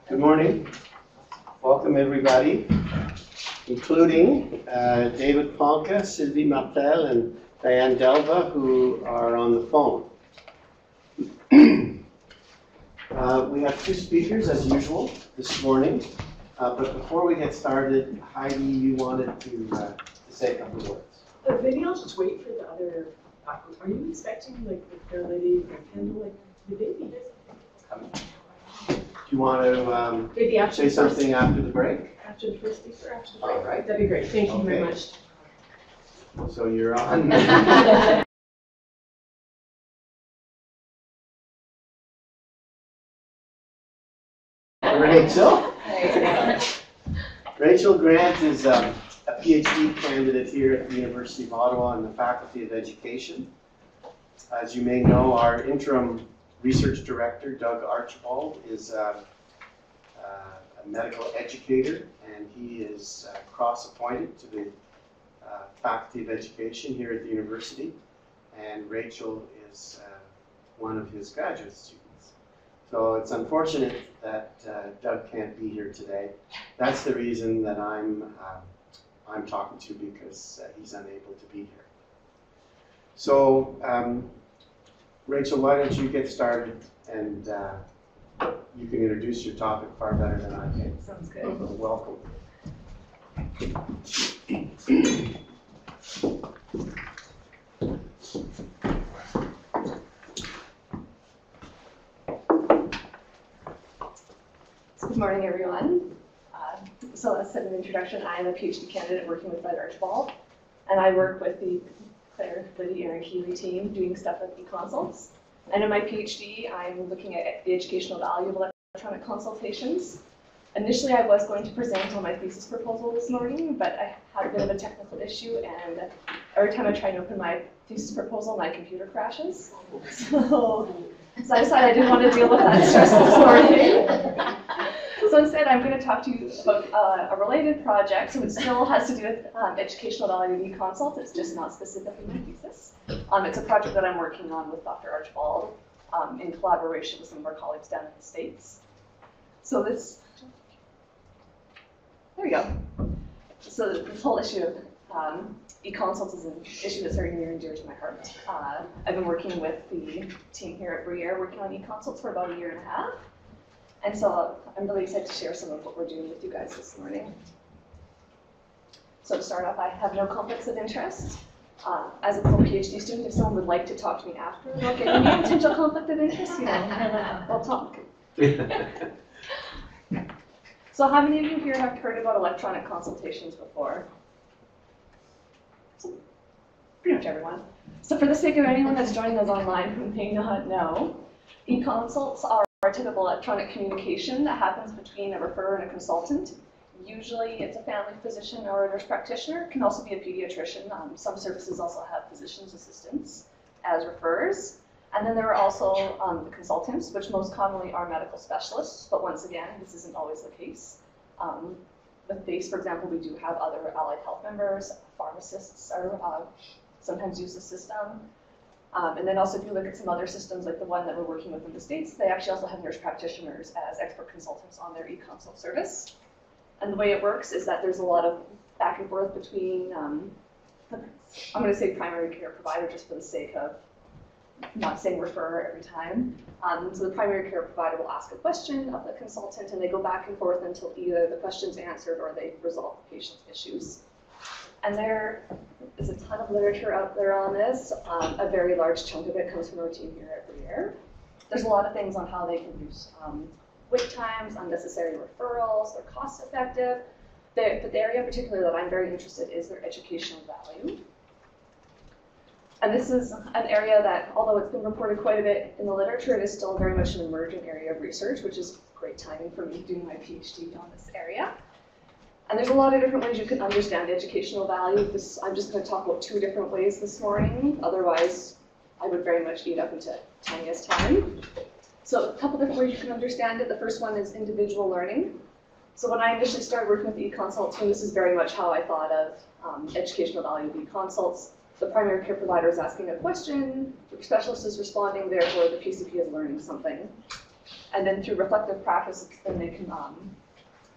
Good morning. Welcome everybody, including David Polka, Sylvie Martel, and Diane Delva, who are on the phone. We have two speakers as usual this morning, but before we get started, Heidi, you wanted to say a couple of words. Maybe I'll just wait for the other. Are you expecting like the Fair Lady or Kendall, like the baby? Do you want to Maybe after say something after the break? After the first speaker, after the break. All right. That'd be great. Thank you very much. So you're on. Rachel? Rachel Grant is a PhD candidate here at the University of Ottawa in the Faculty of Education. As you may know, our interim research director, Doug Archibald, is a medical educator, and he is cross-appointed to the Faculty of Education here at the university, and Rachel is one of his graduate students. So it's unfortunate that Doug can't be here today. That's the reason that I'm talking to, because he's unable to be here. So Rachel, why don't you get started, and you can introduce your topic far better than I can. Sounds good. Welcome. Good morning, everyone. So as said in the introduction, I am a PhD candidate working with Doug Archibald, and I work with the Claire, Liddy, Aaron Keeley team doing stuff with eConsults. And in my PhD, I'm looking at the educational value of electronic consultations. Initially, I was going to present on my thesis proposal this morning, but I had a bit of a technical issue, and every time I try and open my thesis proposal, my computer crashes. So I decided I didn't want to deal with that stress this morning. So instead, I'm going to talk to you about a related project. So it still has to do with educational value of eConsult. It's just not specifically my thesis. It's a project that I'm working on with Dr. Archibald in collaboration with some of our colleagues down in the States. So this, there we go. So this whole issue of eConsults is an issue that's very near and dear to my heart. I've been working with the team here at Bruyère, working on eConsults for about 1.5 years. And so I'm really excited to share some of what we're doing with you guys this morning. So to start off, I have no conflicts of interest. As a full PhD student, if someone would like to talk to me after about getting any potential conflict of interest, you know, we'll talk. So how many of you here have heard about electronic consultations before? So pretty much everyone. So for the sake of anyone that's joining us online who may not know, eConsults are a typical electronic communication that happens between a referrer and a consultant. Usually it's a family physician or a nurse practitioner. It can also be a pediatrician. Some services also have physician's assistants as referrers. And then there are also the consultants, which most commonly are medical specialists. But once again, this isn't always the case. With BASE, for example, we do have other allied health members. Pharmacists are sometimes use the system. And then also if you look at some other systems like the one that we're working with in the States, they actually also have nurse practitioners as expert consultants on their eConsult service. And the way it works is that there's a lot of back and forth between, I'm going to say primary care provider just for the sake of not saying referrer every time. So the primary care provider will ask a question of the consultant, and they go back and forth until either the question's answered or they resolve the patient's issues. And there is a ton of literature out there on this. A very large chunk of it comes from our team here at Bruyère. There's a lot of things on how they can reduce wait times, unnecessary referrals, they're cost effective. But the area in particular that I'm very interested in is their educational value. And this is an area that, although it's been reported quite a bit in the literature, it is still very much an emerging area of research, which is great timing for me doing my PhD on this area. And there's a lot of different ways you can understand educational value. I'm just going to talk about 2 different ways this morning. Otherwise, I would very much eat up into Tanya's time. So a couple different ways you can understand it. The first one is individual learning. So when I initially started working with the eConsults, and this is very much how I thought of educational value of eConsults, the primary care provider is asking a question, the specialist is responding, therefore the PCP is learning something. And then through reflective practice, then they can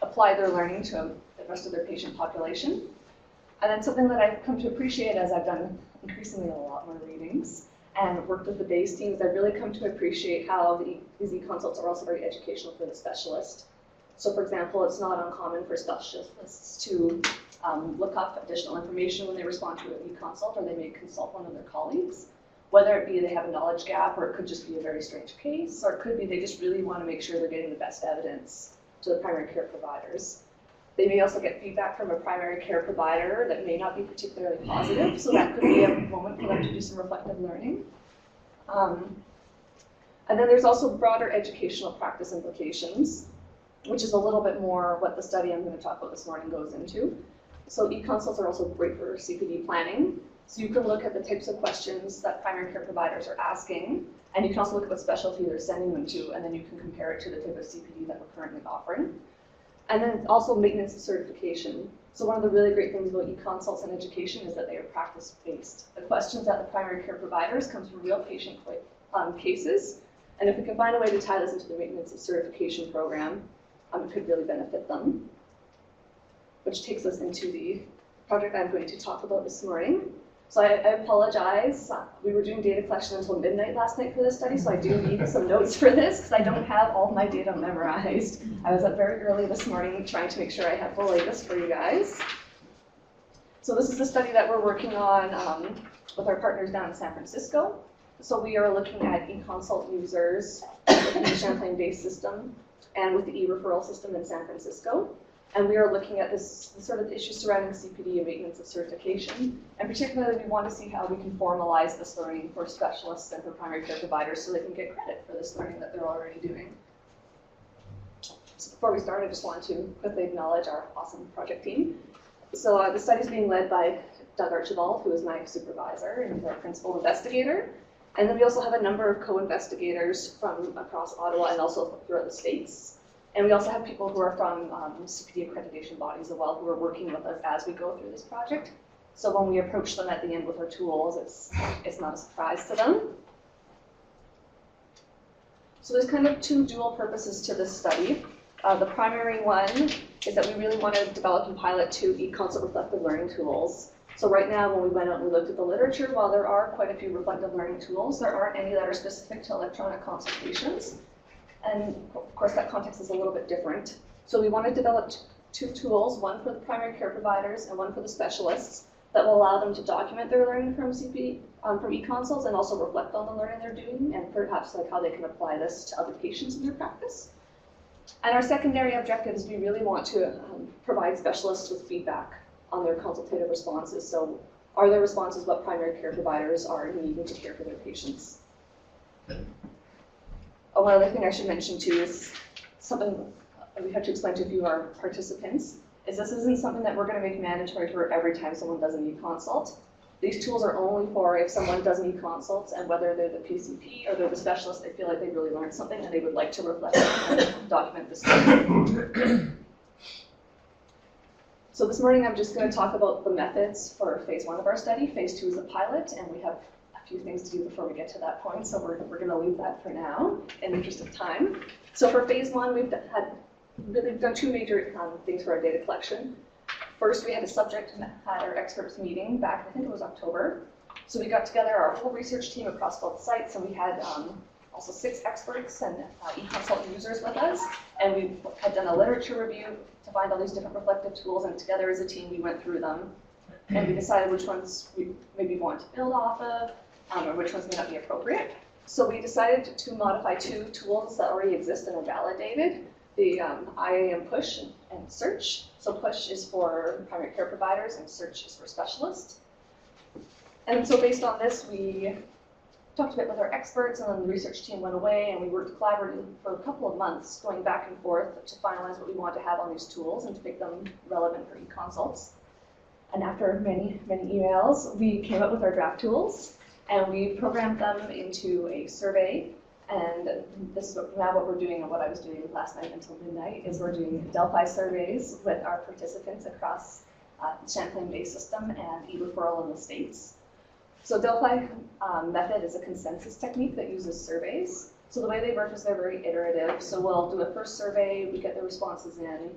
apply their learning to the rest of their patient population. And then something that I've come to appreciate as I've done increasingly a lot more readings and worked with the BASE teams, I've really come to appreciate how these e-consults are also very educational for the specialist. So for example, it's not uncommon for specialists to look up additional information when they respond to an e-consult, or they may consult one of their colleagues. Whether it be they have a knowledge gap, or it could just be a very strange case, or it could be they just really want to make sure they're getting the best evidence to the primary care providers. They may also get feedback from a primary care provider that may not be particularly positive, so that could be a moment for them to do some reflective learning. And then there's also broader educational practice implications, which is a little bit more what the study I'm going to talk about this morning goes into. So e-consults are also great for CPD planning. So you can look at the types of questions that primary care providers are asking, and you can also look at what specialty they're sending them to, and then you can compare it to the type of CPD that we're currently offering. And then also maintenance and certification. So one of the really great things about e-consults and education is that they are practice-based. The questions at the primary care providers comes from real patient cases, and if we can find a way to tie this into the maintenance and certification program, it could really benefit them. Which takes us into the project I'm going to talk about this morning. So I apologize. We were doing data collection until midnight last night for this study, so I do need some notes for this because I don't have all my data memorized. I was up very early this morning trying to make sure I have the latest for you guys. So this is the study that we're working on with our partners down in San Francisco. So we are looking at e-consult users with the Champlain-based system and with the e-referral system in San Francisco. And we are looking at this sort of issues surrounding CPD and maintenance of certification. And particularly, we want to see how we can formalize this learning for specialists and for primary care providers so they can get credit for this learning that they're already doing. So before we start, I just want to quickly acknowledge our awesome project team. So the study is being led by Doug Archibald, who is my supervisor and our principal investigator. And then we also have a number of co-investigators from across Ottawa and also throughout the States. And we also have people who are from CPD accreditation bodies as well who are working with us as we go through this project. So when we approach them at the end with our tools, it's not a surprise to them. So there's kind of two dual purposes to this study. The primary one is that we really want to develop and pilot two e-consult reflective learning tools. So right now, when we went out and we looked at the literature, while there are quite a few reflective learning tools, there aren't any that are specific to electronic consultations. And of course, that context is a little bit different. So we want to develop two tools, one for the primary care providers and one for the specialists, that will allow them to document their learning from from e-consults and also reflect on the learning they're doing and perhaps like how they can apply this to other patients in their practice. And our secondary objective is we really want to provide specialists with feedback on their consultative responses. So are their responses what primary care providers are needing to care for their patients? One other thing I should mention too is something we have to explain to a few of our participants is this isn't something that we're going to make mandatory for every time someone does an e-consult. These tools are only for if someone does an e-consult and whether they're the PCP or they're the specialist, they feel like they really learned something and they would like to reflect and document this. So this morning I'm just going to talk about the methods for phase 1 of our study. Phase 2 is a pilot, and we have a few things to do before we get to that point, so we're going to leave that for now in the interest of time. So for phase 1, we've done two major things for our data collection. First, we had a subject matter experts meeting back, I think it was October. So we got together our whole research team across both sites, and we had also 6 experts and e-consult users with us. And we had done a literature review to find all these different reflective tools, and together as a team, we went through them. And we decided which ones we maybe want to build off of, or which ones may not be appropriate. So we decided to modify 2 tools that already exist and are validated, the IAM Push and Search. So Push is for primary care providers and Search is for specialists. And so based on this, we talked a bit with our experts, and then the research team went away, and we worked collaboratively for a couple of months, going back and forth to finalize what we want to have on these tools and to make them relevant for e-consults. And after many, many emails, we came up with our draft tools, and we programmed them into a survey. And this is now what we're doing, and what I was doing last night until midnight, is we're doing Delphi surveys with our participants across the Champlain-based system and e-referral in the States So Delphi method is a consensus technique that uses surveys. So the way they work is they're very iterative. So we'll do a first survey, we get the responses in,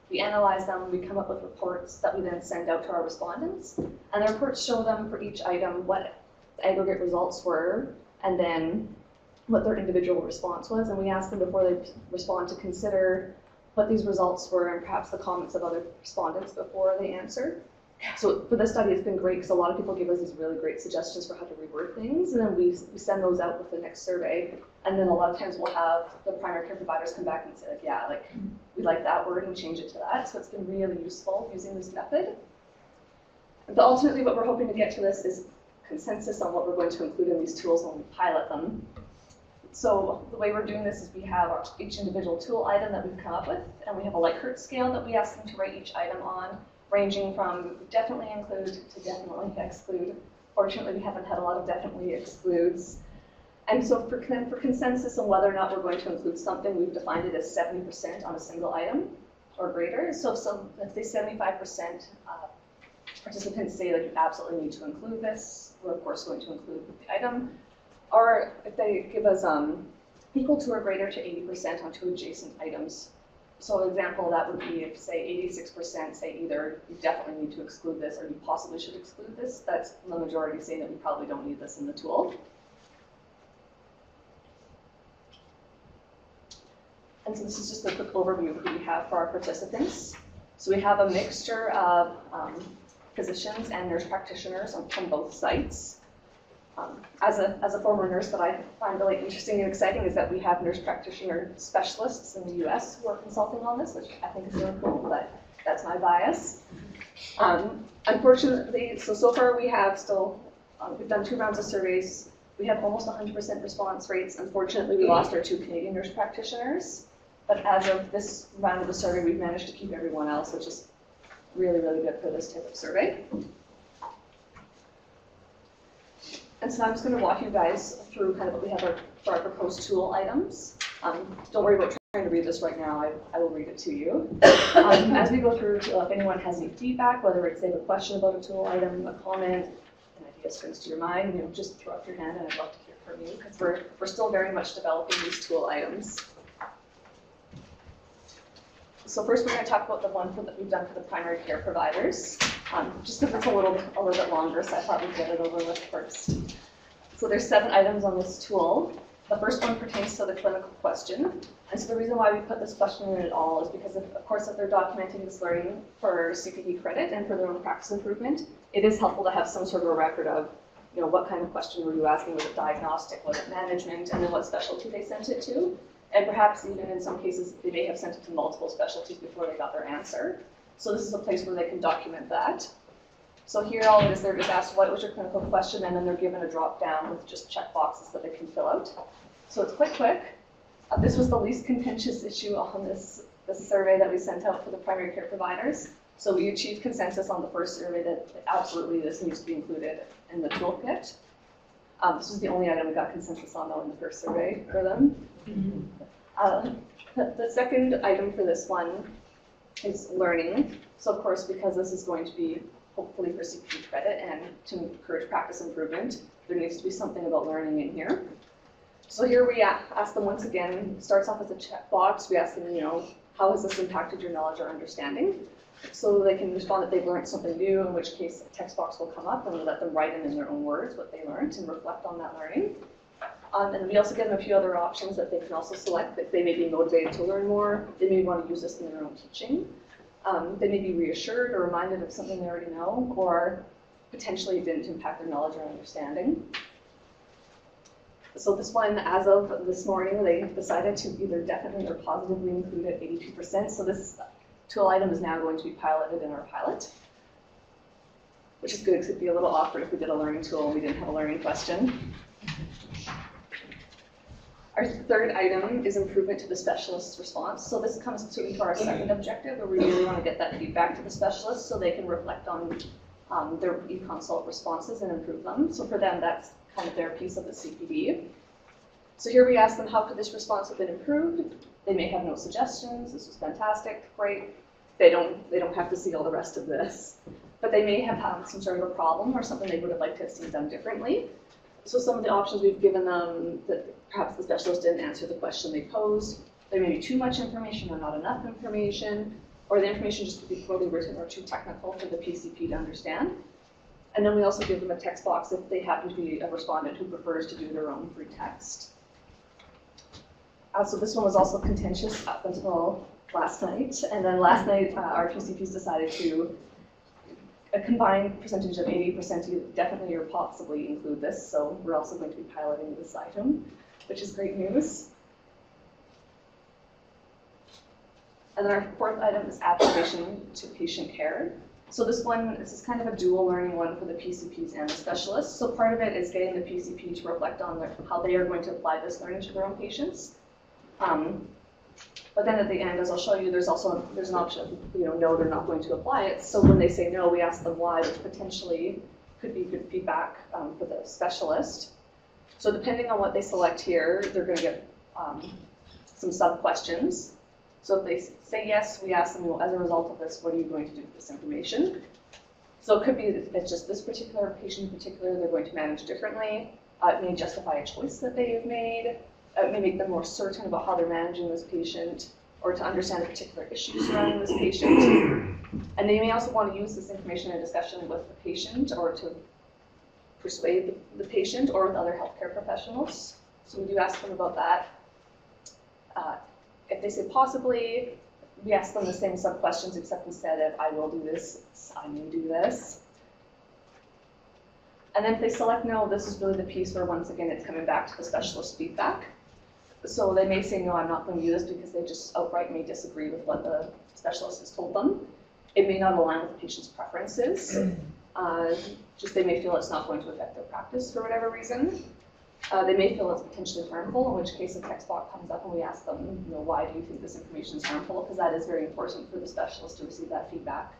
we analyze them, we come up with reports that we then send out to our respondents. And the reports show them for each item what the aggregate results were, and then what their individual response was. And we ask them before they respond to consider what these results were and perhaps the comments of other respondents before they answer. So for this study, it's been great because a lot of people give us these really great suggestions for how to reword things, and then we send those out with the next survey. And then a lot of times we'll have the primary care providers come back and say, like, yeah, like, we like that word and change it to that. So it's been really useful using this method. But ultimately, what we're hoping to get to this is consensus on what we're going to include in these tools when we pilot them. So the way we're doing this is we have each individual tool item that we've come up with, and we have a Likert scale that we ask them to rate each item on, ranging from definitely include to definitely exclude. Fortunately, we haven't had a lot of definitely excludes. And so for consensus on whether or not we're going to include something, we've defined it as 70% on a single item or greater. So if they 75% participants say that you absolutely need to include this, we're of course going to include the item. Or if they give us equal to or greater to 80% on two adjacent items. So an example of that would be if, say, 86% say either you definitely need to exclude this or you possibly should exclude this. That's the majority saying that we probably don't need this in the tool. And so this is just a quick overview of who we have for our participants. So we have a mixture of physicians and nurse practitioners from both sites. As a former nurse, what I find really interesting and exciting is that we have nurse practitioner specialists in the US who are consulting on this, which I think is really cool, but that's my bias. Unfortunately, so far we have still, we've done 2 rounds of surveys. We have almost 100% response rates. Unfortunately, we lost our 2 Canadian nurse practitioners, but as of this round of the survey, we've managed to keep everyone else, which is really, really good for this type of survey. And so I'm just going to walk you guys through kind of what we have for our proposed tool items. Don't worry about trying to read this right now. I will read it to you. As we go through, if anyone has any feedback, whether it's they have a question about a tool item, a comment, an idea springs to your mind, just throw up your hand, and I'd love to hear from you because we're still very much developing these tool items. So first, we're going to talk about the one that we've done for the primary care providers, just because it's a little bit longer, so I thought we'd get it over with first. So there's 7 items on this tool. The first one pertains to the clinical question. And so the reason why we put this question in at all is because, of course, if they're documenting this learning for CPD credit and for their own practice improvement, it is helpful to have some sort of a record of, what kind of question were you asking? Was it diagnostic? Was it management? And then what specialty they sent it to? And perhaps even in some cases, they may have sent it to multiple specialties before they got their answer. So this is a place where they can document that. So here all it is, they're just asked, what was your clinical question? And then they're given a drop down with just check boxes that they can fill out. So it's quite quick. This was the least contentious issue on this survey that we sent out for the primary care providers. So we achieved consensus on the first survey that absolutely this needs to be included in the toolkit. This was the only item we got consensus on, though, in the first survey for them. The second item for this one is learning. So, of course, because this is going to be hopefully for CPD credit and to encourage practice improvement, there needs to be something about learning in here. So here we ask them once again, it starts off as a checkbox. We ask them, how has this impacted your knowledge or understanding? So they can respond that they've learned something new, in which case a text box will come up and we'll let them write in their own words what they learned and reflect on that learning. And we also give them a few other options that they can also select if they may be motivated to learn more. They may want to use this in their own teaching. They may be reassured or reminded of something they already know, or potentially it didn't impact their knowledge or understanding. So this one, as of this morning, they decided to either definitely or positively include at 82%. So this tool item is now going to be piloted in our pilot, which is good because it'd be a little awkward if we did a learning tool and we didn't have a learning question. Our third item is improvement to the specialist's response. So this comes to our second objective, where we really want to get that feedback to the specialist so they can reflect on their e-consult responses and improve them. So for them, that's kind of their piece of the CPD. So here we ask them, how could this response have been improved? They may have no suggestions. This was fantastic, great. They don't have to see all the rest of this. but they may have had some sort of a problem or something they would have liked to have seen done differently. So some of the options we've given them, that perhaps the specialist didn't answer the question they posed, there may be too much information or not enough information, or the information just could be poorly written or too technical for the PCP to understand. And then we also give them a text box if they happen to be a respondent who prefers to do their own free text. So this one was also contentious up until last night, and then last night our PCPs decided to a combined percentage of 80% definitely or possibly include this, so we're also going to be piloting this item, which is great news. And then our fourth item is application to patient care. So this is kind of a dual learning one for the PCPs and the specialists. So part of it is getting the PCP to reflect on how they are going to apply this learning to their own patients. But then at the end, as I'll show you, there's an option, no, they're not going to apply it. So when they say no, we ask them why, which potentially could be good feedback for the specialist. So depending on what they select here, they're going to get some sub-questions. So if they say yes, we ask them, as a result of this, what are you going to do with this information? So it could be that it's just this particular patient in particular they're going to manage differently. It may justify a choice that they have made. It may make them more certain about how they're managing this patient, or to understand a particular issue surrounding this patient. And they may also want to use this information in a discussion with the patient, or to persuade the patient, or with other healthcare professionals. So we do ask them about that. If they say possibly, we ask them the same sub-questions, except instead of I will do this, I may do this. And then if they select no, this is really the piece where, once again, it's coming back to the specialist feedback. So they may say, no, I'm not going to do this, because they just outright may disagree with what the specialist has told them. It may not align with the patient's preferences. Just they may feel it's not going to affect their practice for whatever reason. They may feel it's potentially harmful, in which case a text box comes up and we ask them, why do you think this information is harmful? Because that is very important for the specialist to receive that feedback.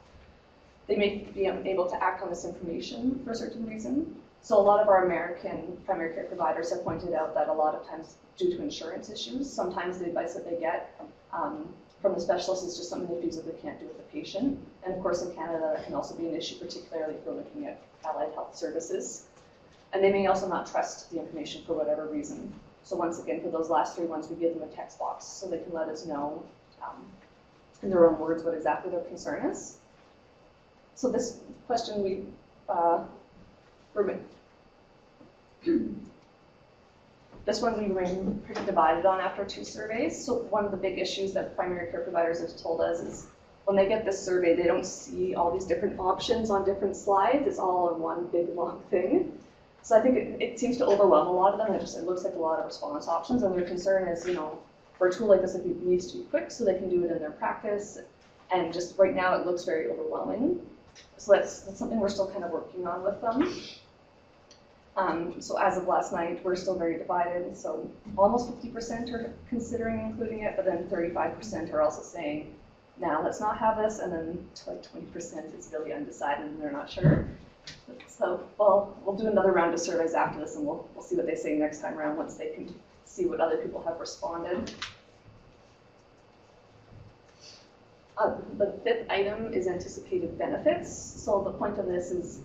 They may be able to act on this information for a certain reason. So a lot of our American primary care providers have pointed out that a lot of times, due to insurance issues, sometimes the advice that they get from the specialist is just something they feasibly can't do with the patient. And of course in Canada that can also be an issue, particularly if we're looking at allied health services. And they may also not trust the information for whatever reason. So once again, for those last three ones, we give them a text box so they can let us know in their own words what exactly their concern is. So this question we this one we remain pretty divided on after 2 surveys. So one of the big issues that primary care providers have told us is when they get this survey, they don't see all these different options on different slides. It's all in one big long thing. So I think it seems to overwhelm a lot of them. It looks like a lot of response options, and their concern is, for a tool like this, it needs to be quick so they can do it in their practice. And just right now, it looks very overwhelming. So that's something we're still kind of working on with them. So as of last night, we're still very divided. So almost 50% are considering including it, but then 35% are also saying, "Now let's not have this," and then like 20% is really undecided and they're not sure. So, we'll do another round of surveys after this, and we'll see what they say next time around once they can see what other people have responded. The 5th item is anticipated benefits. So the point of this is,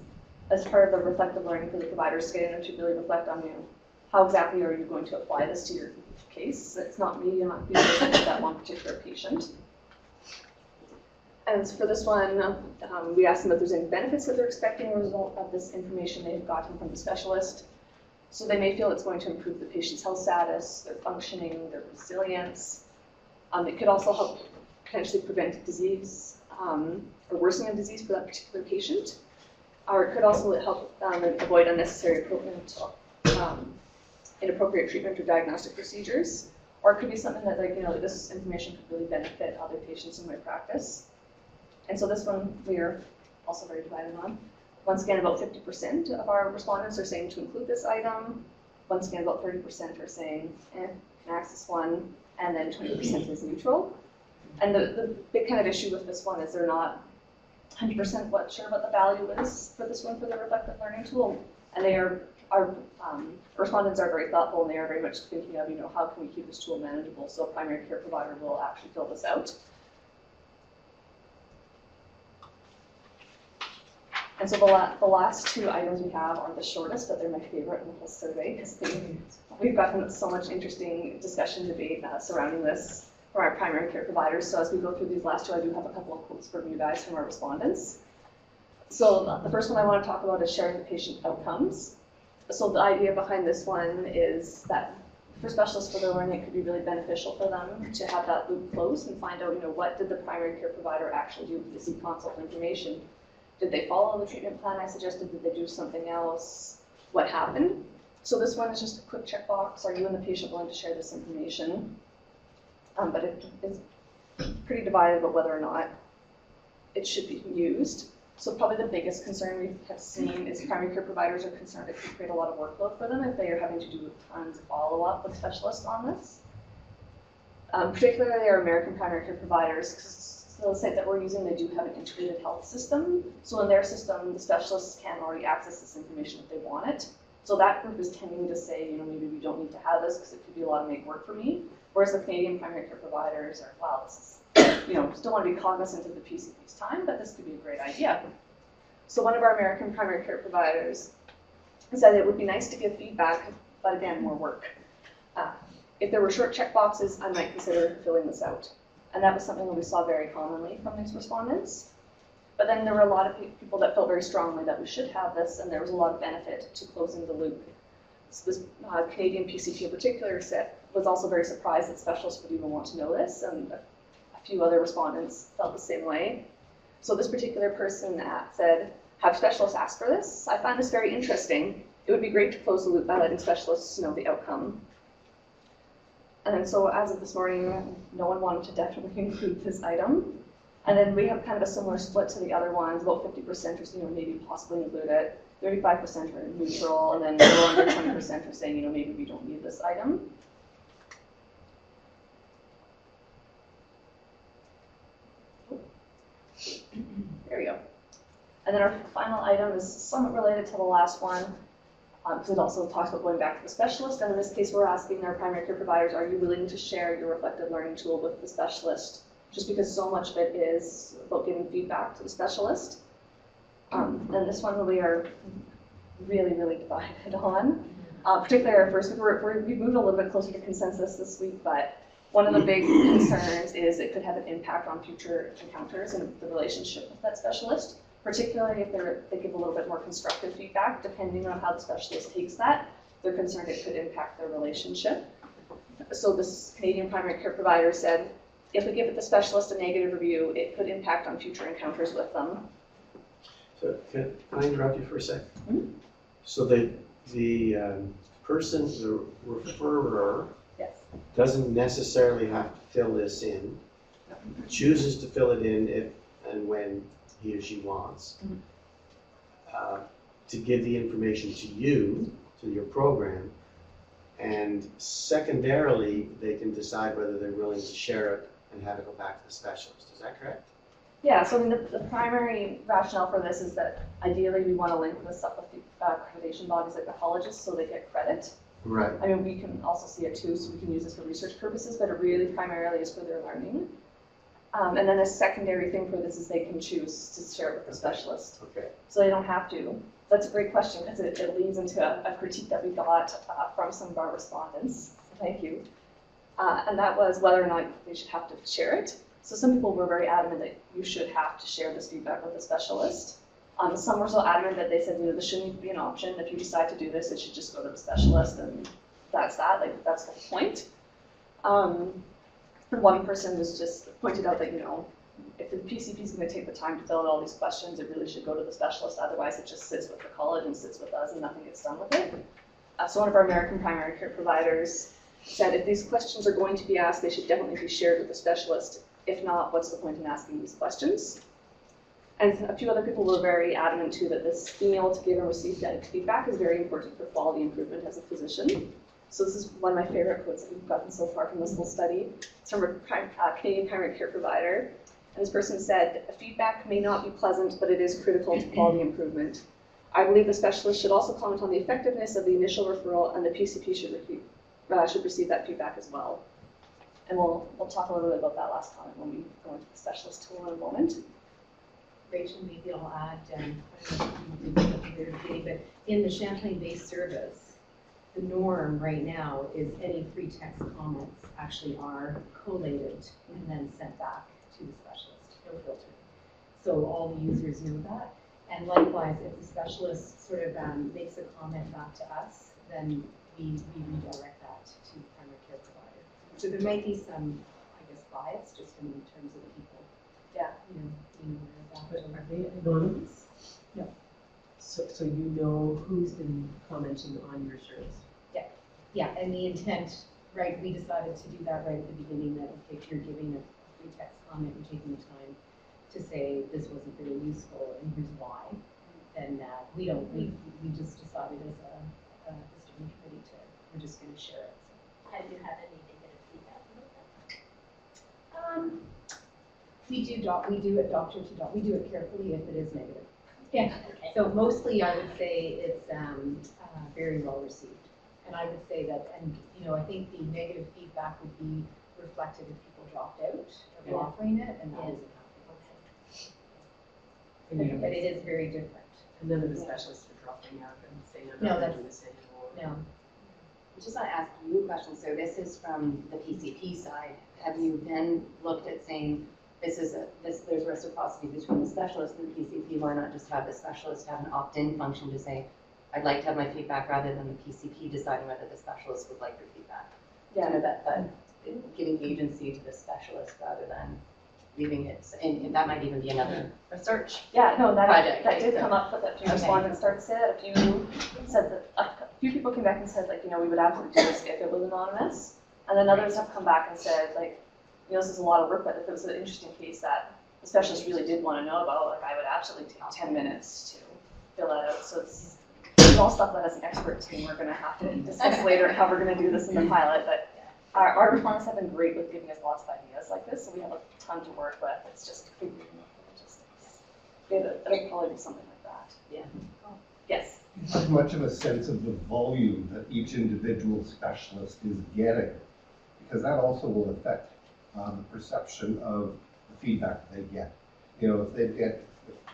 as part of the reflective learning for the providers, getting them to really reflect on, how exactly are you going to apply this to your case? It's not me, you're not being looking at that one particular patient. And for this one, we asked them if there's any benefits that they're expecting as a result of this information they've gotten from the specialist. So they may feel it's going to improve the patient's health status, their functioning, their resilience. It could also help potentially prevent disease or worsening of disease for that particular patient. Or it could also help avoid unnecessary inappropriate treatment or diagnostic procedures. Or it could be something that, this information could really benefit other patients in my practice. And so this one we are also very divided on. Once again, about 50% of our respondents are saying to include this item. Once again, about 30% are saying, can access one, and then 20% is neutral. And the big kind of issue with this one is they're not 100% sure what the value is for this one for the reflective learning tool. And our respondents are very thoughtful, and they are very much thinking of, how can we keep this tool manageable, so a primary care provider will actually fill this out. And so the last two items we have are the shortest, but they're my favorite in the whole survey because we've gotten so much interesting discussion, debate surrounding this from our primary care providers. So as we go through these last two, I do have a couple of quotes from you guys from our respondents. So the first one I want to talk about is sharing the patient outcomes. So the idea behind this one is that for specialists for their learning, it could be really beneficial for them to have that loop closed and find out, what did the primary care provider actually do with this e-consult information? Did they follow the treatment plan I suggested? Did they do something else? What happened? So this one is just a quick checkbox. Are you and the patient willing to share this information? But it is pretty divided about whether or not it should be used. So probably the biggest concern we have seen is primary care providers are concerned it could create a lot of workload for them if they are having to do tons of follow-up with specialists on this. Particularly our American primary care providers, because the site that we're using, they do have an integrated health system. So in their system, the specialists can already access this information if they want it. So that group is tending to say, maybe we don't need to have this because it could be a lot of make work for me. Whereas the Canadian primary care providers are, wow, this is, still want to be cognizant of the PCP's time, but this could be a great idea. So one of our American primary care providers said it would be nice to give feedback, but again, more work. If there were short check boxes, I might consider filling this out. And that was something that we saw very commonly from these respondents. But then there were a lot of people that felt very strongly that we should have this, and there was a lot of benefit to closing the loop. So this Canadian PCP in particular was also very surprised that specialists would even want to know this, and a few other respondents felt the same way. So this particular person said, have specialists ask for this? I find this very interesting. It would be great to close the loop by letting specialists know the outcome. And then so as of this morning, no one wanted to definitely include this item. And then we have kind of a similar split to the other ones, about 50% are maybe possibly include it, 35% are neutral, and then a little under 20% are saying, maybe we don't need this item. There we go. And then our final item is somewhat related to the last one, because it also talks about going back to the specialist. And in this case, we're asking our primary care providers, are you willing to share your reflective learning tool with the specialist? Just because so much of it is about giving feedback to the specialist. And this one we are really, really divided on. Particularly our first week, we've moved a little bit closer to consensus this week, but one of the big concerns is it could have an impact on future encounters and the relationship with that specialist, particularly if they give a little bit more constructive feedback, depending on how the specialist takes that. They're concerned it could impact their relationship. So this Canadian primary care provider said, if we give the specialist a negative review, it could impact on future encounters with them. So can I interrupt you for a sec? Mm-hmm. So the person, the referrer, yes, doesn't necessarily have to fill this in, chooses to fill it in if and when he or she wants, to give the information to you, to your program, and secondarily, they can decide whether they're willing to share it and have it go back to the specialist. Is that correct? Yeah, so I mean, the primary rationale for this is that ideally we want to link this up with the accreditation bodies like pathologists so they get credit. Right. I mean, we can also see it too, so we can use this for research purposes, but it really primarily is for their learning. And then a secondary thing for this is they can choose to share it with the specialist. Okay. So they don't have to. That's a great question because it leads into a critique that we got from some of our respondents. So thank you. And that was whether or not they should have to share it. So some people were very adamant that you should have to share this feedback with the specialist. Some were so adamant that they said, this shouldn't be an option. If you decide to do this, it should just go to the specialist, and that's that. Like, that's the point. One person was just pointed out that, if the PCP is going to take the time to fill out all these questions, it really should go to the specialist. Otherwise, it just sits with the college and sits with us, and nothing gets done with it. So one of our American primary care providers said if these questions are going to be asked, they should definitely be shared with the specialist. If not, what's the point in asking these questions? And a few other people were very adamant too that this being able to give and receive feedback is very important for quality improvement as a physician. So this is one of my favorite quotes that we've gotten so far from this whole study. It's from a Canadian primary care provider. And this person said, feedback may not be pleasant, but it is critical to quality improvement. I believe the specialist should also comment on the effectiveness of the initial referral, and the PCP should receive that feedback as well. And we'll talk a little bit about that last comment when we go into the specialist tool in a moment. Rachel, maybe I'll add, I don't know if you did something there today, but in the Champlain-based service, the norm right now is any free text comments actually are collated and then sent back to the specialist, no filter. So all the users know that. And likewise, if the specialist sort of makes a comment back to us, then we redirect that to the primary care provider. So there might be some, I guess, bias just in terms of people. Yeah. You know, being aware of that. But are they anonymous? No. So you know who's been commenting on your service? Yeah, and the intent, right, we decided to do that right at the beginning, that if you're giving a free text comment, you're taking the time to say this wasn't very useful and here's why, then we just decided as a steering committee we're just going to share it. Have you had any negative feedback about that? We do it doctor to doctor. We do it carefully if it is negative. Yeah. Okay. So mostly I would say it's very well received. And I would say that, and you know, I think the negative feedback would be reflected if people dropped out of offering it, and that isn't happening. But it is very different. And none of the specialists are dropping out and saying, I'm No, not doing this anymore. No. Just want to ask you a question. So this is from the PCP side. Have you then looked at saying there's reciprocity between the specialist and the PCP? Why not just have the specialist have an opt-in function to say, I'd like to have my feedback, rather than the PCP deciding whether the specialist would like your feedback? Yeah. You know, that giving agency to the specialist rather than leaving it, and that might even be another research. Yeah, no, that Project, that right, did so- come up, but a few Okay. respondents started to say that. A few people came back and said, like, you know, we would absolutely do this if it was anonymous. And then others have come back and said, like, you know, this is a lot of work, but if it was an interesting case that the specialist really did want to know about, like, I would absolutely take 10 minutes to fill that out. So it's all stuff that as an expert team we're going to have to discuss later how we're going to do this in the pilot. But our respondents have been great with giving us lots of ideas like this, so we have a ton to work with. It's just figuring out the logistics. It'll probably be something like that. Yeah. Yes. How much of a sense of the volume that each individual specialist is getting? Because that also will affect the perception of the feedback they get. You know, if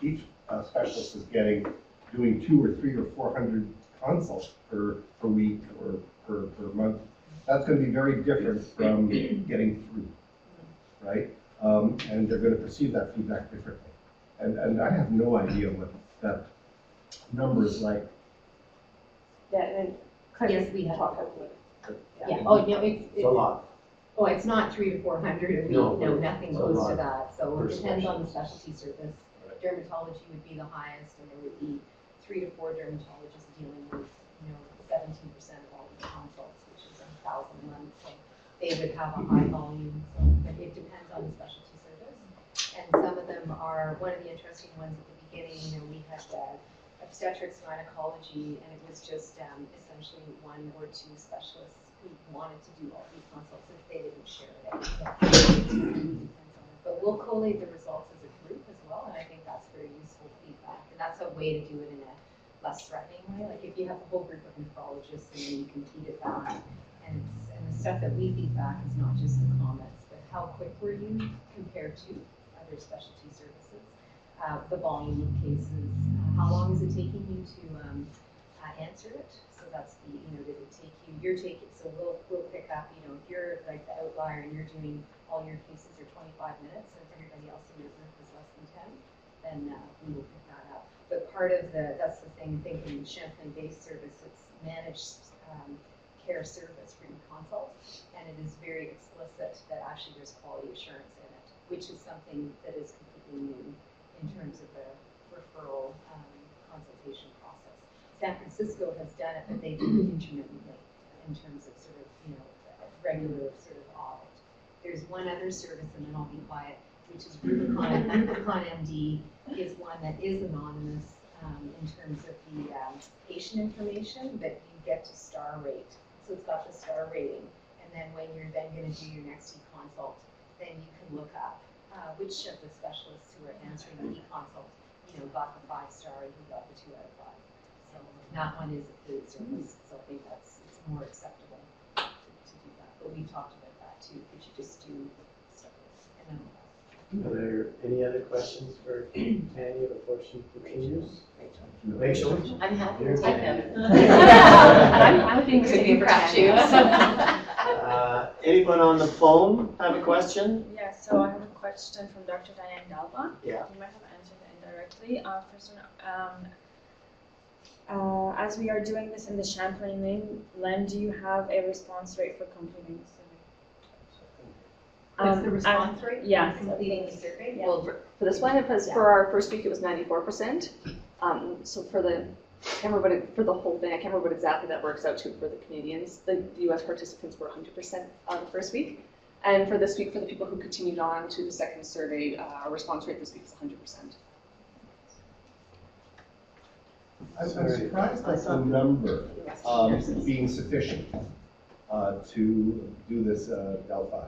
each specialist is doing 200 or 300 or 400 consults per week or per month, that's going to be very different from getting through, right? And they're going to perceive that feedback differently. And I have no idea what that number is like. Yeah, and then Yes, we have. talk about Yeah. Oh, no, It's a lot. Oh, it's not 300 to 400 a week. No, No, nothing it's a close to lot that. So per it depends on the specialist. specialty service. Right. Dermatology would be the highest, and there would be 3 to 4 dermatologists dealing with, you know, 17% of all the consults, which is 1,000 a month. So they would have a high volume. So, but it depends on the specialty service. And some of them are, one of the interesting ones at the beginning, you know, we had obstetrics and gynecology, and it was just essentially 1 or 2 specialists who wanted to do all these consults if they didn't share it out. So it really depends on it. But we'll collate the results as a group as well, and I think that's very useful feedback. And that's a way to do it in a less threatening way. Like if you have a whole group of nephrologists and then you can feed it back, and the stuff that we feed back is not just the comments, but how quick were you compared to other specialty services, the volume of cases, how long is it taking you to answer it? So that's the, you know, did it take you, so we'll pick up, you know, if you're like the outlier and you're doing all your cases are 25 minutes and everybody else in your group is less than 10, then we will pick that up. But part of that's the thing, thinking Champlain-based service, it's managed care service for your consult, and it is very explicit that actually there's quality assurance in it, which is something that is completely new in terms of the referral consultation process. San Francisco has done it, but they do it intermittently in terms of sort of, you know, regular sort of audit. There's one other service, and then I'll be quiet, which is Rubicon. Rubicon MD is one that is anonymous in terms of the patient information, but you get to star rate. So it's got the star rating, and then when you're then going to do your next e-consult, then you can look up which of the specialists who are answering the e-consult, you know, got the 5-star and who got the 2 out of 5. So that one is a paid service, so I think it's more acceptable to do that. But we talked about that too. Could you just do stuff and then Are there any other questions for Tanya before she continues? Rachel? I'm happy to take them. I'm being Could be a saved for crapshoot. Anyone on the phone have a question? Yeah, so I have a question from Dr. Diane Dalba. Yeah. You might have answered it indirectly. First one, as we are doing this in the Champlain Lane, do you have a response rate for completing the survey? What's the response rate? Yeah. Completing the survey? Yeah. Well, For this one, for our first week, it was 94%. So for the, I can't remember for the whole thing, I can't remember what exactly that works out to for the Canadians. The US participants were 100% on the first week. And for this week, for the people who continued on to the second survey, our response rate this week is 100%. I'm surprised at the number being sufficient to do this Delphi.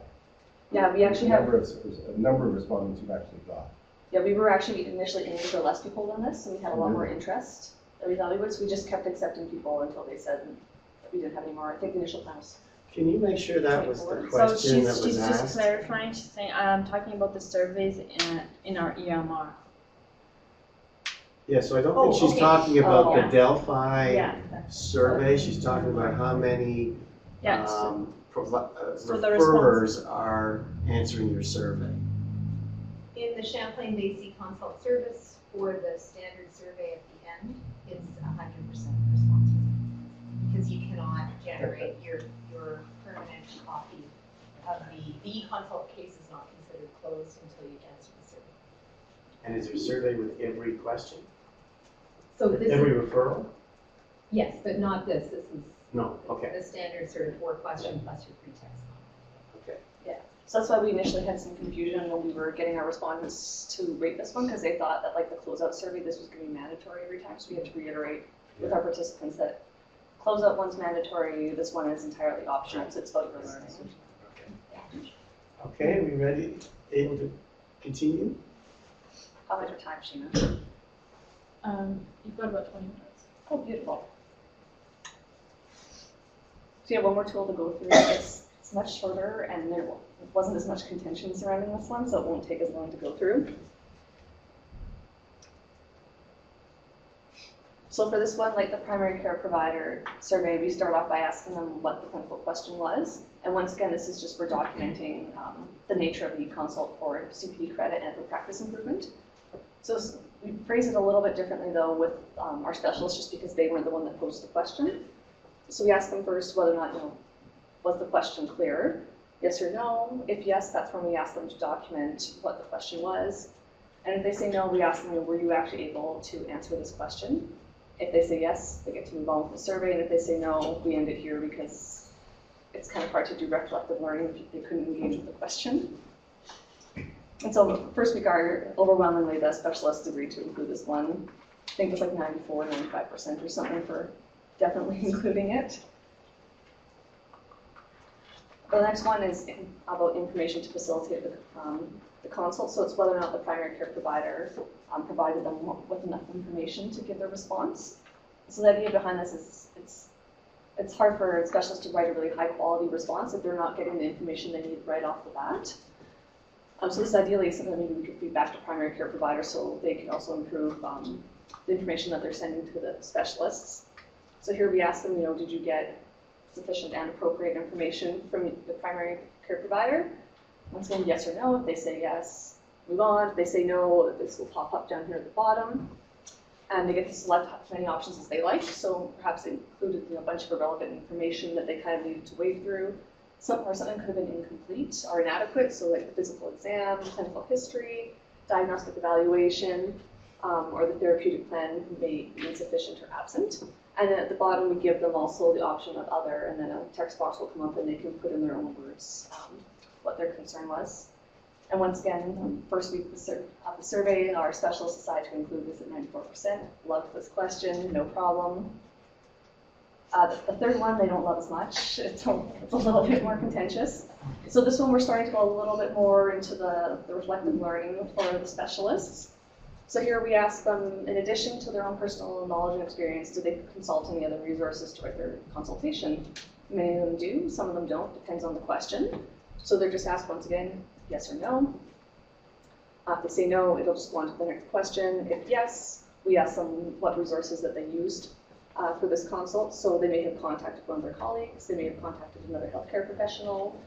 Yeah, we actually have, A number of respondents you've actually got. yeah, we were actually initially aiming for less people than this, and we had a lot more interest that we evaluated, so we just kept accepting people until they said that we didn't have any more. I think the initial plan was. Can you make sure that was the So question that she's was just asked? clarifying, she's saying, I'm talking about the surveys in our EMR. Yeah, so I don't Oh, think she's okay. talking about the Yeah. Delphi Yeah. survey. She's talking about how many Yeah, so the referrers are answering your survey. In the Champlain Basin Consult Service, for the standard survey at the end, it's 100% response rate. Because you cannot generate your permanent copy of the consult case is not considered closed until you answer the survey. And is there a survey with every question? So this Every is, referral? yes, but not this. This is No, okay, the standard sort of 4-question plus your pretext. okay. So that's why we initially had some confusion when we were getting our respondents to rate this one, because they thought that like the closeout survey, this was going to be mandatory every time. So we had to reiterate with our participants that closeout one's mandatory, this one is entirely optional, so it's about your learning. Okay, are we ready, able to continue? How much your time, Sheena? you've got about 20 minutes. Oh, beautiful. So yeah, one more tool to go through. It's much shorter, and there wasn't as much contention surrounding this one, so it won't take as long to go through. So for this one, like the primary care provider survey, we start off by asking them what the clinical question was. And once again, this is just for documenting the nature of the consult for CPD credit and for practice improvement. So we phrase it a little bit differently though with our specialists, just because they weren't the one that posed the question. So we ask them first whether or not, was the question clear? Yes or no? If yes, that's when we ask them to document what the question was. And if they say no, we ask them, were you actually able to answer this question? If they say yes, they get to move on with the survey. And if they say no, we end it here because it's kind of hard to do reflective learning if they couldn't engage with the question. And so first week, overwhelmingly, the specialists agreed to include this one. I think it was like 94, 95% or something for definitely including it. The next one is about information to facilitate the consult. So it's whether or not the primary care provider provided them with enough information to give their response. So the idea behind this is it's hard for specialists to write a really high quality response if they're not getting the information they need right off the bat. So this ideally is something that maybe we could feed back to primary care providers so they can also improve the information that they're sending to the specialists. So here we ask them, did you get sufficient and appropriate information from the primary care provider? Once again, yes or no. If they say yes, move on. If they say no, this will pop up down here at the bottom. And they get to select as many options as they like. So perhaps they included a bunch of irrelevant information that they kind of needed to wade through. Something could have been incomplete or inadequate. So like the physical exam, clinical history, diagnostic evaluation, or the therapeutic plan may be insufficient or absent. And then at the bottom, we give them also the option of other, and then a text box will come up and they can put in their own words what their concern was. And once again, first week of the survey, our specialists decided to include this at 94%. Loved this question, no problem. The third one, they don't love as much. It's a little bit more contentious. So this one, we're starting to go a little bit more into the reflective learning for the specialists. So here we ask them, in addition to their own personal knowledge and experience, do they consult any other resources to write their consultation? Many of them do, some of them don't, depends on the question. So they're just asked once again, yes or no. If they say no, it'll just go on to the next question. If yes, we ask them what resources that they used for this consult. So they may have contacted one of their colleagues, they may have contacted another healthcare professional,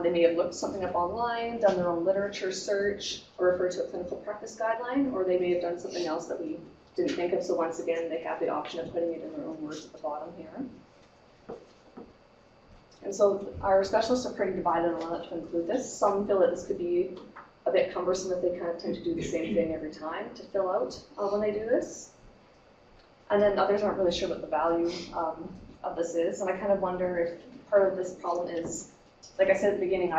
they may have looked something up online, done their own literature search, or referred to a clinical practice guideline, or they may have done something else that we didn't think of. So once again, they have the option of putting it in their own words at the bottom here. And so our specialists are pretty divided on whether to include this. Some feel that this could be a bit cumbersome if they kind of tend to do the same thing every time to fill out when they do this. And then others aren't really sure what the value of this is. And I kind of wonder if part of this problem is, like I said at the beginning,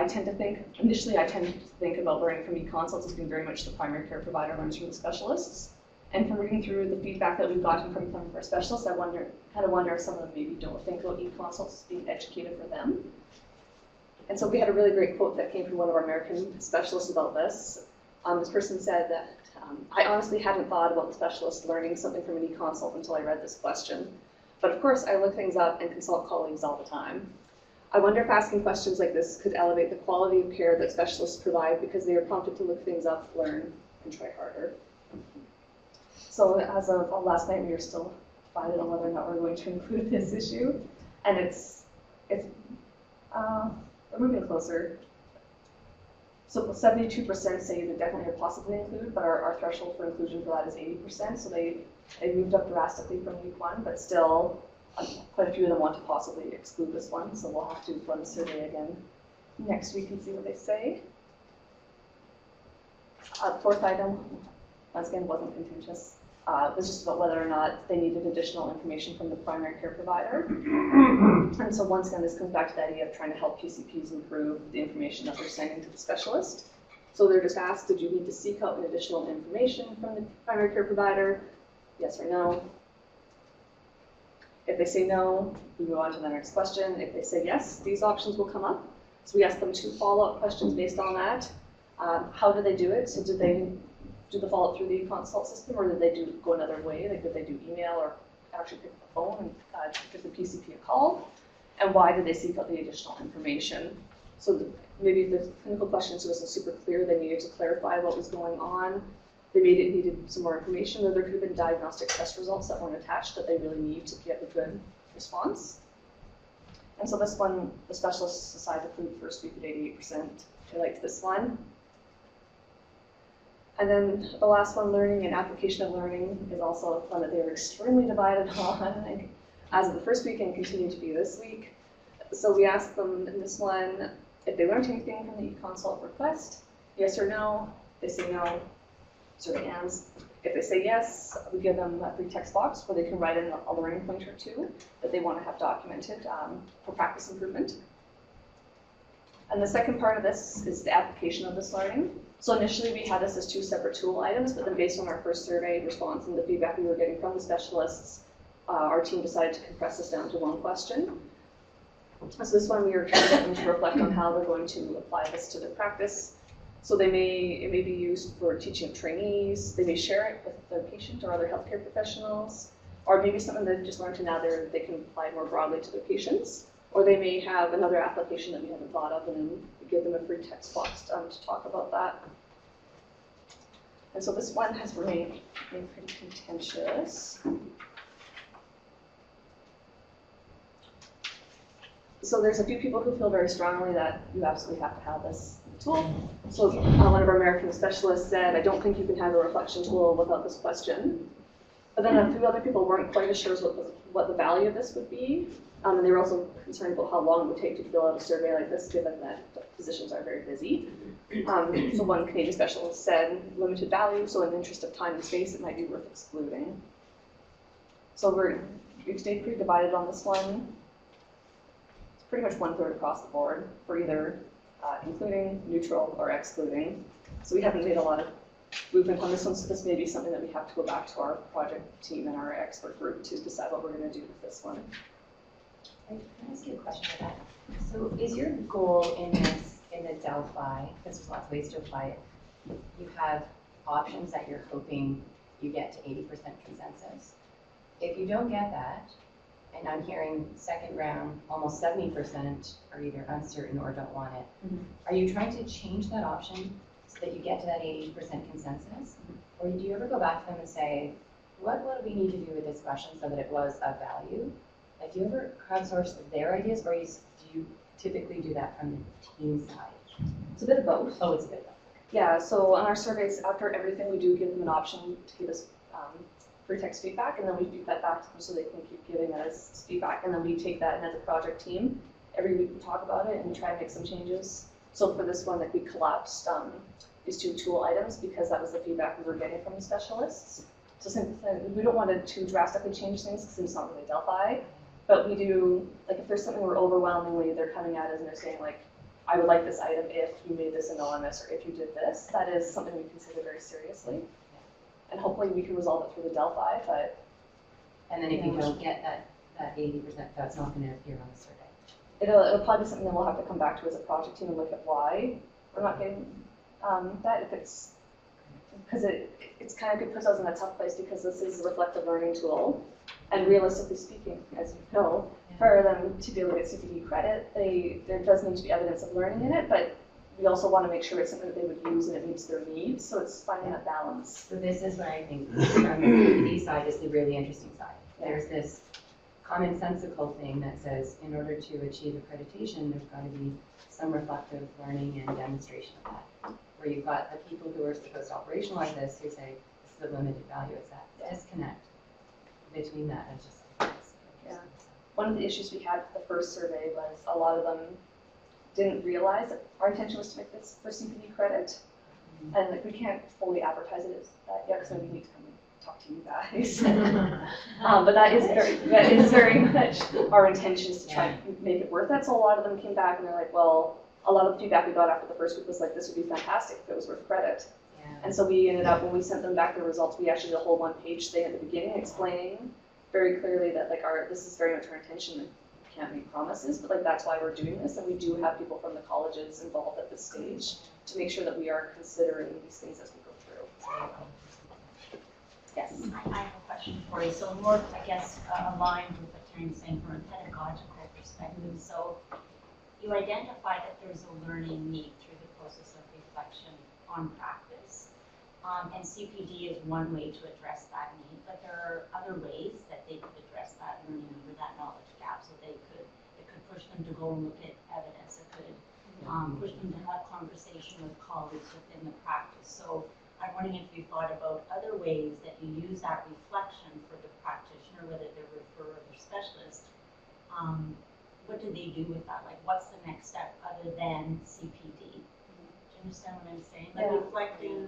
initially I tend to think about learning from e-consults as being very much the primary care provider learns from the specialists. And from reading through the feedback that we've gotten from some of our specialists, I kind of wonder if some of them maybe don't think about e-consults as being educated for them. And so we had a really great quote that came from one of our American specialists about this. This person said that, I honestly hadn't thought about the specialist learning something from an e-consult until I read this question. But of course, I look things up and consult colleagues all the time. I wonder if asking questions like this could elevate the quality of care that specialists provide because they are prompted to look things up, learn, and try harder. So as of last night, we are still divided on whether or not we're going to include this issue. And we're moving closer. So 72% say they definitely or possibly include, but our threshold for inclusion for that is 80%. So they moved up drastically from week 1, but still quite a few of them want to possibly exclude this one. So we'll have to run the survey again next week and see what they say. The fourth item, once again, wasn't contentious. It was just about whether or not they needed additional information from the primary care provider. And so once again, this comes back to the idea of trying to help PCPs improve the information that they're sending to the specialist. So they're just asked, did you need to seek out additional information from the primary care provider? Yes or no. If they say no, we move on to the next question. If they say yes, these options will come up. So we ask them 2 follow-up questions based on that. How did they do it? So did they do the follow-up through the consult system, or did they go another way? Like, did they do email or actually pick up the phone and give the PCP a call? And why did they seek out the additional information? So maybe if the clinical questions wasn't super clear, they needed to clarify what was going on. They needed some more information, or there could have been diagnostic test results that weren't attached that they really need to get a good response. And so this one, the specialists decided to include the first week at 88%. They liked this one. And then the last one, learning and application of learning, is also one that they were extremely divided on, as of the first week and continue to be this week. So we asked them in this one if they learned anything from the e-consult request, yes or no. If they say no, survey ends. If they say yes, we give them a free text box where they can write in a learning point or 2 that they want to have documented for practice improvement. And the second part of this is the application of this learning. So initially we had this as 2 separate tool items, but then based on our first survey response and the feedback we were getting from the specialists, our team decided to compress this down to 1 question. So this one we were trying to get them to reflect on how they're going to apply this to their practice. So it may be used for teaching trainees, they may share it with their patient or other healthcare professionals, or maybe something they've just learned and now they can apply more broadly to their patients. Or they may have another application that we haven't thought of, and then we give them a free text box to talk about that. And so this one has remained pretty contentious. So there's a few people who feel very strongly that you absolutely have to have this tool. So one of our American specialists said, I don't think you can have a reflection tool without this question. But then a few other people weren't quite as sure what the value of this would be. And they were also concerned about how long it would take to fill out a survey like this, given that physicians are very busy. So one Canadian specialist said, limited value, so in the interest of time and space, it might be worth excluding. So we've stayed pretty divided on this one. It's pretty much 1/3 across the board for either including, neutral, or excluding. So we haven't made a lot of movement on this one, so this may be something that we have to go back to our project team and our expert group to decide what we're going to do with this one. Can I ask you a question about that? So is your goal in the Delphi, because there's lots of ways to apply it, you have options that you're hoping you get to 80% consensus. If you don't get that, and I'm hearing second round, almost 70% are either uncertain or don't want it, are you trying to change that option so that you get to that 80% consensus? Or do you ever go back to them and say, what do we need to do with this question so that it was of value? Like, do you ever crowdsource their ideas, or do you typically do that from the team side? It's a bit of both. Oh, it's a bit of both. Yeah, so on our surveys, after everything, we do give them an option to give us free text feedback, and then we feed that back to them so they can keep giving us feedback. And then we take that, and as a project team, every week we talk about it and try and make some changes. So for this one, like, we collapsed these two tool items because that was the feedback we were getting from the specialists. So we don't want to too drastically change things because it's not really Delphi, but we do, like, if there's something where overwhelmingly they're coming at us and they're saying, like, I would like this item if you made this anonymous or if you did this, that is something we consider very seriously. And hopefully we can resolve it through the Delphi, but. And then if you don't get that 80%, that's not going to appear on the survey. It'll probably be something that we'll have to come back to as a project team and look at why we're not getting that, if it's, because it's kind of puts us in a tough place because this is a reflective learning tool. And realistically speaking, as you know, for them to be able to get CPD credit, there does need to be evidence of learning in it, but we also want to make sure it's something that they would use and it meets their needs, so it's finding that balance. So this is what I think from the CPD side is the really interesting side. There's this commonsensical thing that says in order to achieve accreditation, there's got to be some reflective learning and demonstration of that. Where you've got the people who are supposed to operationalize this who say this is a limited value. It's that disconnect between that and just like this. Yeah. One of the issues we had with the first survey was a lot of them didn't realize that our intention was to make this for CPD credit, and like we can't fully advertise it as that yet because we need to come and talk to you guys. But that is very much our intention is to try and make it worth it. So a lot of them came back and they're like, well, a lot of the feedback we got after the first week was like, this would be fantastic if it was worth credit. Yeah. And so we ended up, when we sent them back the results, we actually did a whole one-page thing at the beginning explaining very clearly that like this is very much our intention. We can't make promises, but like that's why we're doing this, and we do have people from the colleges involved at this stage to make sure that we are considering these things as we go through. Yes. I have a question for you. So more, I guess, aligned with what Karen's saying from a pedagogical perspective. So you identify that there's a learning need through the process of reflection on practice. And CPD is one way to address that need, but there are other ways that they could address that learning or that knowledge gap. So it could push them to go and look at evidence. It could push them to have conversation with colleagues within the practice. So I'm wondering if you thought about other ways that you use that reflection for the practitioner, whether they're referrer or specialist. What do they do with that? Like, what's the next step other than CPD? Do you understand what I'm saying? Like reflecting.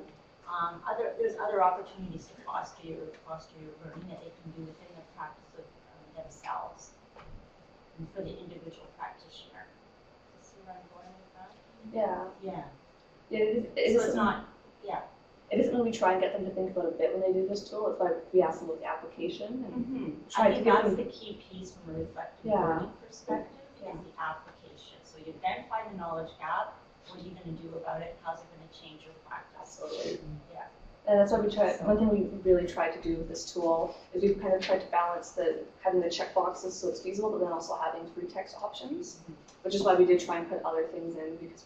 There's other opportunities to foster your learning that they can do within the practice of themselves and for the individual practitioner. See where I'm going with that? Yeah. Yeah. It So it's not. Yeah. It isn't that we try and get them to think about a bit when they do this tool. It's like we ask them about the application and try I to think give that's them. the key piece from a reflective learning perspective is the application. So you identify the knowledge gap. What are you going to do about it? How's it going to change your practice? Absolutely. Yeah. And that's why we try. One thing we really try to do with this tool is we've kind of tried to balance having the check boxes so it's feasible, but then also having free text options, which is why we did try and put other things in because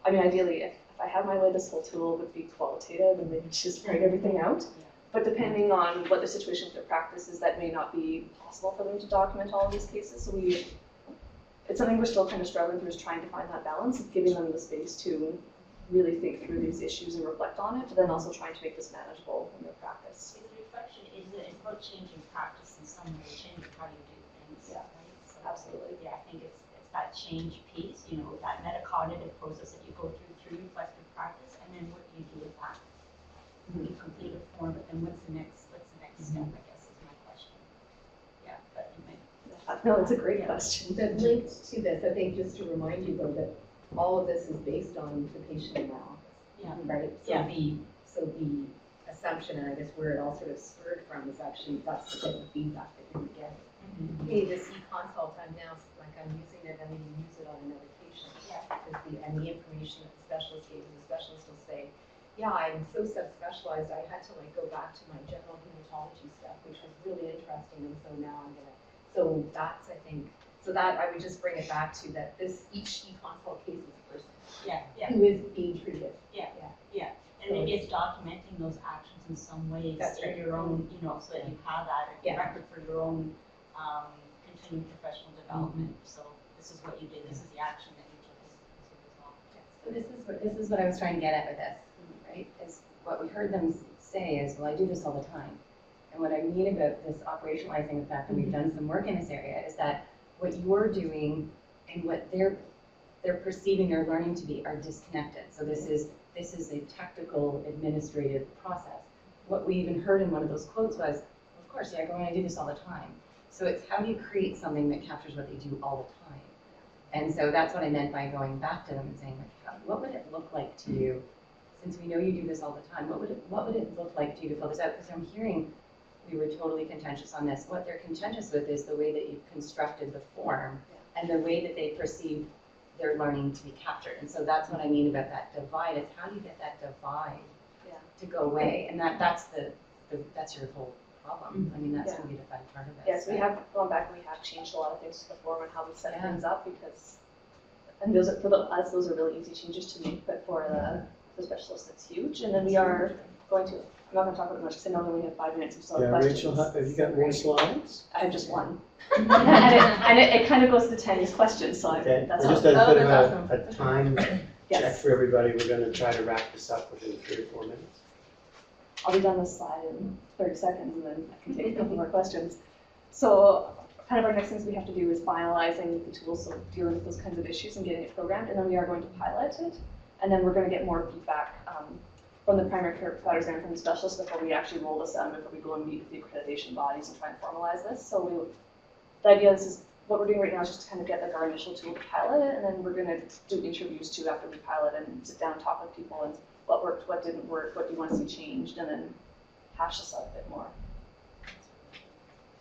ideally, if I had my way, this whole tool would be qualitative and they could just write everything out. But depending on what the situation with their practice is, that may not be possible for them to document all of these cases. So it's something we're still kind of struggling through, is trying to find that balance of giving them the space to really think through these issues and reflect on it, but then also trying to make this manageable in their practice. Because reflection is about changing practice in some way, changing how you do things. Yeah. Right? So, Absolutely. Yeah, I think it's that change piece, that metacognitive process that you go through reflective practice, and then what do you do with that? You complete a form, but then what's the next step, I guess, is my question. Yeah, but anyway. No, it's a great question. But linked to this, I think just to remind you though that all of this is based on the patient analysis. Yeah. Right? So the assumption, and I guess where it all sort of spurred from, is actually that's the type of feedback that you're getting. Hey, this e-consult, I'm using it, I'm going to use it on another patient. Yeah. And the information that the specialist gave, the specialist will say, yeah, I'm so subspecialized, I had to go back to my general hematology stuff, which was really interesting, and so now I'm going to, so that's, I think, so that I would just bring it back to that each e-consult case is a person Yeah. who is being treated. Yeah. Yeah. And maybe it's documenting those actions in some ways That's in right. your own, so that you have that Yeah. record for your own continuing professional development. So this is what you did, this is the action that you took as well. So this is what I was trying to get at with this, right? Is what we heard them say is, well, I do this all the time. And what I mean about this operationalizing the fact that we've done some work in this area is that what you're doing and what they're perceiving their learning to be are disconnected. So this is a technical administrative process. What we even heard in one of those quotes was, of course, yeah, I do this all the time. So it's how do you create something that captures what they do all the time? And so that's what I meant by going back to them and saying, like, what would it look like to you, since we know you do this all the time, what would it look like to you to fill this out? Because I'm hearing we were totally contentious on this. What they're contentious with is the way that you've constructed the form and the way that they perceive their learning to be captured. And so that's what I mean about that divide, is how do you get that divide to go away? And that's your whole problem. I mean, that's going to be the fun part of it. Yes, we have gone back and we have changed a lot of things to the form and how we set things up, because, and those are, for us, those are really easy changes to make, but for the specialist, it's huge. And then we are going to, I'm not going to talk about it much because I know we only have 5 minutes, so Yeah, questions. Rachel, have you got more slides? I have just one. and it kind of goes to Tanya's question, so Okay, that's just all. a bit of that's a time check Yes, for everybody. We're going to try to wrap this up within 3 or 4 minutes. I'll be done this slide in 30 seconds and then I can take a couple more questions. So kind of our next things we have to do is finalizing the tools, so dealing with those kinds of issues and getting it programmed, and then we are going to pilot it, and then we're going to get more feedback from the primary care providers and from the specialists before we actually roll this out, before we go and meet with the accreditation bodies and try and formalize this. So the idea is what we're doing right now is just to kind of get like our initial tool to pilot it, and then we're going to do interviews too after we pilot and sit down and talk with people and what worked, what didn't work, what do you want to see changed, and then hash this out a bit more.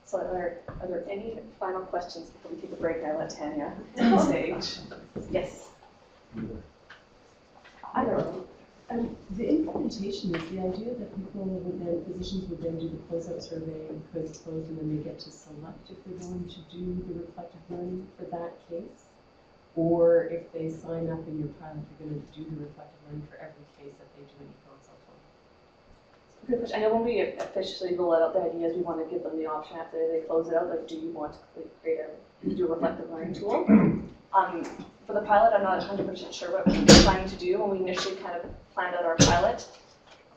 So are there any final questions before we take a break? I let Tanya take the stage. Yes. Either. And the implementation is the idea that physicians would then do the closeout survey and close, and then they get to select if they're going to do the reflective learning for that case, or if they sign up in your pilot, you're going to do the reflective learning for every case that they do any consult on. Good question. I know when we officially roll out, the idea is we want to give them the option after they close it out, like, do you want to create do a reflective learning tool? For the pilot, I'm not 100% sure what we're planning to do. When we initially kind of planned out our pilot,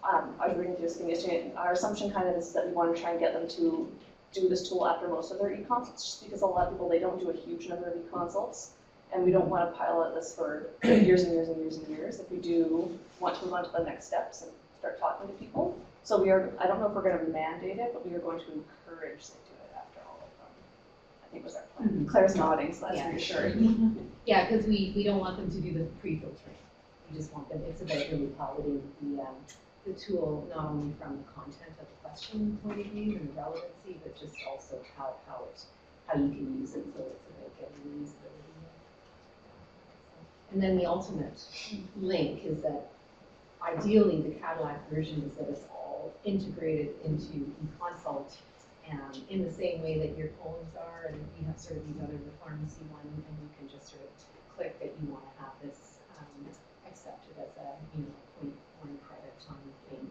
I was reading through this thing yesterday, our assumption kind of is that we want to try and get them to do this tool after most of their e-consults, just because a lot of people, they don't do a huge number of e-consults, and we don't want to pilot this for years and years and years and years. If we do want to move on to the next steps and start talking to people. So we are, I don't know if we're going to mandate it, but we are going to encourage them to do it after all of them. I think was our plan. Claire's nodding, so that's reassuring. Yeah, because we don't want them to do the pre-filtering. We just want them, it's about really piloting the tool, not only from the content of the question point of view and the relevancy, but just also how you can use it. So it's about getting the usability. And then the ultimate link is that ideally the Cadillac version is that it's all integrated into eConsult in the same way that your poems are, and we have sort of these other, the pharmacy one, and you can just sort of click that you want to have this accepted as a 0.1 credit on paying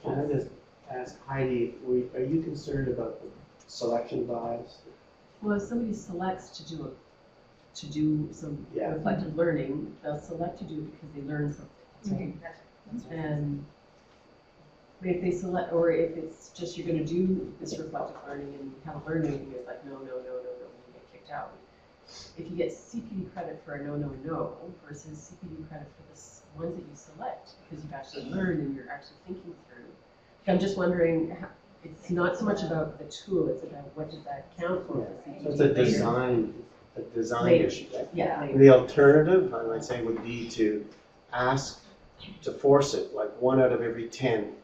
program. Can I just ask Heidi, are you concerned about the selection bias? Well, if somebody selects to do some reflective learning, they'll select to do it because they learn something. That's right. And if they select, or if it's just you're going to do this reflective learning and you haven't learned anything, it's like no, and you get kicked out. If you get CPD credit for a no versus CPD credit for the ones that you select because you've actually learned and you're actually thinking through. I'm just wondering, it's not so much about the tool, it's about what does that count for. So it's a design issue, right? Yeah. The alternative, I might say, would be to ask to force it, like 1 out of every 10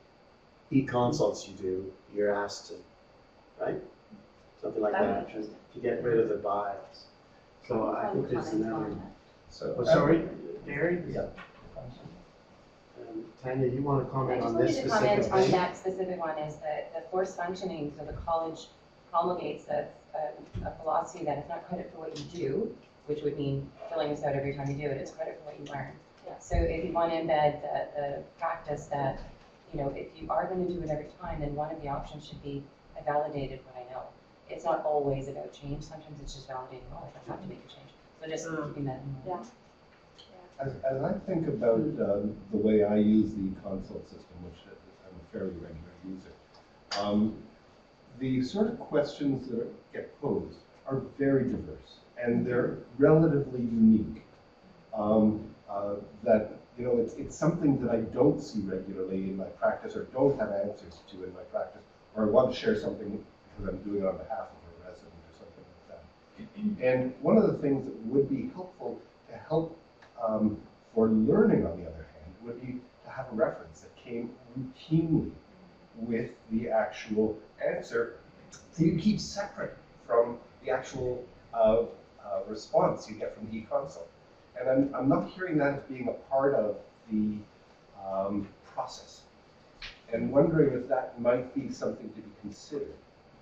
e-consults you do, you're asked to, right? Something like that, to get rid of the bias. So I think there's another. So, Sorry, Gary? Yeah. Tanya, you want to comment on this I just specific wanted to comment thing? on that specific one, is that the forced functioning, so the college promulgates a philosophy that it's not credit for what you do, which would mean filling this out every time you do it, it's credit for what you learn. Yes. So if you want to embed the practice that, you know, if you are going to do it every time, then one of the options should be, I validated what I know. It's not always about change. Sometimes it's just validating, oh, I have to make a change. So just keeping that in mind. As I think about the way I use the consult system, which I'm a fairly regular user, the sort of questions that get posed are very diverse, and they're relatively unique. That, you know, it's something that I don't see regularly in my practice, or don't have answers to in my practice, or I want to share something because I'm doing it on behalf of a resident or something like that. And one of the things that would be helpful to help for learning, on the other hand, would be to have a reference that came routinely with the actual answer, so you keep separate from the actual response you get from the e-consult. And I'm not hearing that as being a part of the process, and wondering if that might be something to be considered,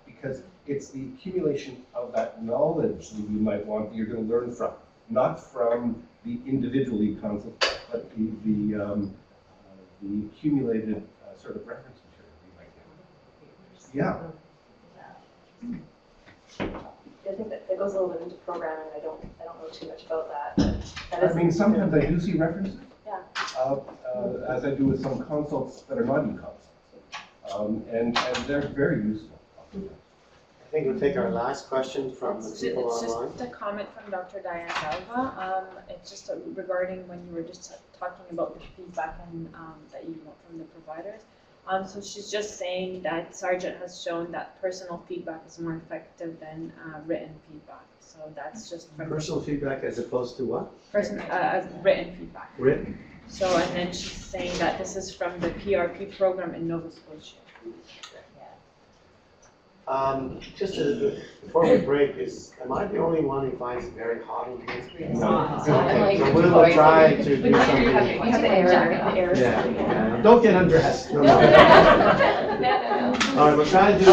because it's the accumulation of that knowledge that you might want, that you're going to learn from, not from the individual e-consult, but the accumulated sort of reference material you might get. Yeah. I think that it goes a little bit into programming. I don't know too much about that. But I mean, sometimes I do see references. Yeah. As I do with some consults that are not e-consults, and they're very useful. I think we'll take our last question from the people online. It's just a comment from Dr. Diane Galva. It's just regarding when you were just talking about the feedback and that you want from the providers. So she's just saying that Sargent has shown that personal feedback is more effective than written feedback. So that's just from Personal feedback as opposed to what? as written feedback. Written. So, and then she's saying that this is from the PRP program in Nova Scotia. Just before we break, am I the only one who finds it very hot in here? No. Okay, so we'll try to do something. You have the air. Yeah. Don't get undressed. No. All right, we'll try to do.